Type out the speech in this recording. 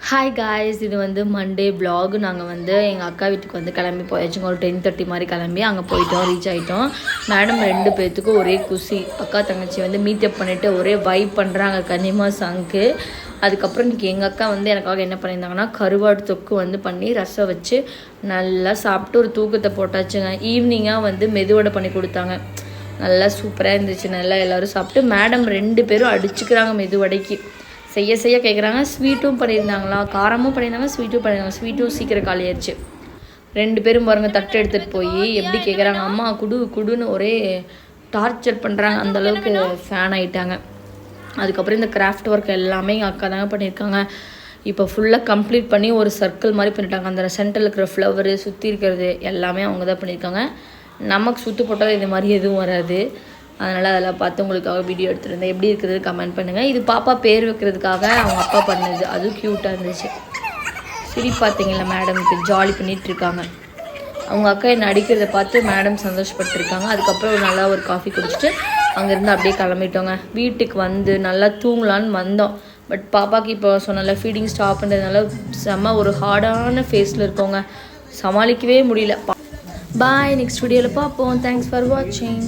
Hi guys, இது வந்து Monday vlog. நாங்கள் வந்து எங்கள் அக்கா வீட்டுக்கு வந்து கிளம்பி போயாச்சுங்க. ஒரு 10:30 மாதிரி கிளம்பி அங்கே போயிட்டோம், ரீச் ஆகிட்டோம். மேடம் 2 பேர்த்துக்கும் ஒரே குஷி. அக்கா தங்கச்சி வந்து மீட்டப் பண்ணிவிட்டு ஒரே வைப் பண்ணுறாங்க கன்னிமா சாங்க்கு. அதுக்கப்புறம் இன்றைக்கி எங்கள் அக்கா வந்து எனக்காக என்ன பண்ணியிருந்தாங்கன்னா கருவாடு தொக்கு வந்து பண்ணி ரசம் வச்சு நல்லா சாப்பிட்டு ஒரு தூக்கத்தை போட்டாச்சுங்க. ஈவினிங்காக வந்து மெதுவடை பண்ணி கொடுத்தாங்க. நல்லா சூப்பராக இருந்துச்சு. நல்லா எல்லோரும் சாப்பிட்டு மேடம் 2 பேரும் அடிச்சுக்கிறாங்க மெதுவடைக்கு. செய்ய கேட்குறாங்க. ஸ்வீட்டும் பண்ணியிருந்தாங்களா, காரமும் பண்ணியிருந்தாங்க, ஸ்வீட்டும் பண்ணியிருந்தாங்க. ஸ்வீட்டும் சீக்கிரம் காலியாயிடுச்சு. 2 பேரும் பாருங்கள் தட்டு எடுத்துகிட்டு போய் எப்படி கேட்குறாங்க, அம்மா குடுன்னு ஒரே டார்ச்சர் பண்ணுறாங்க. அந்தளவுக்கு ஃபேன் ஆகிட்டாங்க. அதுக்கப்புறம் இந்த கிராஃப்ட் ஒர்க் எல்லாமே எங்கள் அக்கா தாங்க பண்ணியிருக்காங்க. இப்போ ஃபுல்லாக கம்ப்ளீட் பண்ணி ஒரு சர்க்கிள் மாதிரி பண்ணிட்டாங்க. அந்த சென்டரில் இருக்கிற ஃப்ளவரு சுற்றி இருக்கிறது எல்லாமே அவங்க தான் பண்ணியிருக்காங்க. நமக்கு சுற்று போட்டால் இது மாதிரி எதுவும் வராது. அதனால் அதெல்லாம் பார்த்து உங்களுக்காக வீடியோ எடுத்துருந்தேன். எப்படி இருக்குது கமெண்ட் பண்ணுங்கள். இது பாப்பா பேர் வைக்கிறதுக்காக அவங்க அப்பா பண்ணது. அதுவும் க்யூட்டாக இருந்துச்சு. சரி பார்த்தீங்களா, மேடமுக்கு ஜாலி பண்ணிகிட்ருக்காங்க. அவங்க அக்கா என்னை அடிக்கிறத பார்த்து மேடம் சந்தோஷப்பட்டுருக்காங்க. அதுக்கப்புறம் நல்லா ஒரு காஃபி குடிச்சிட்டு அங்கேருந்து அப்படியே கிளம்பிட்டோங்க. வீட்டுக்கு வந்து நல்லா தூங்கலான்னு வந்தோம். பட் பாப்பாவுக்கு இப்போ சொன்னால ஃபீடிங் ஸ்டாப் பண்ணுறதுனால செம்ம ஒரு ஹார்டான ஃபேஸில் இருக்கோங்க. சமாளிக்கவே முடியல. பாய், நெக்ஸ்ட் வீடியோவில் பார்ப்போம். தேங்க்ஸ் ஃபார் வாட்சிங்.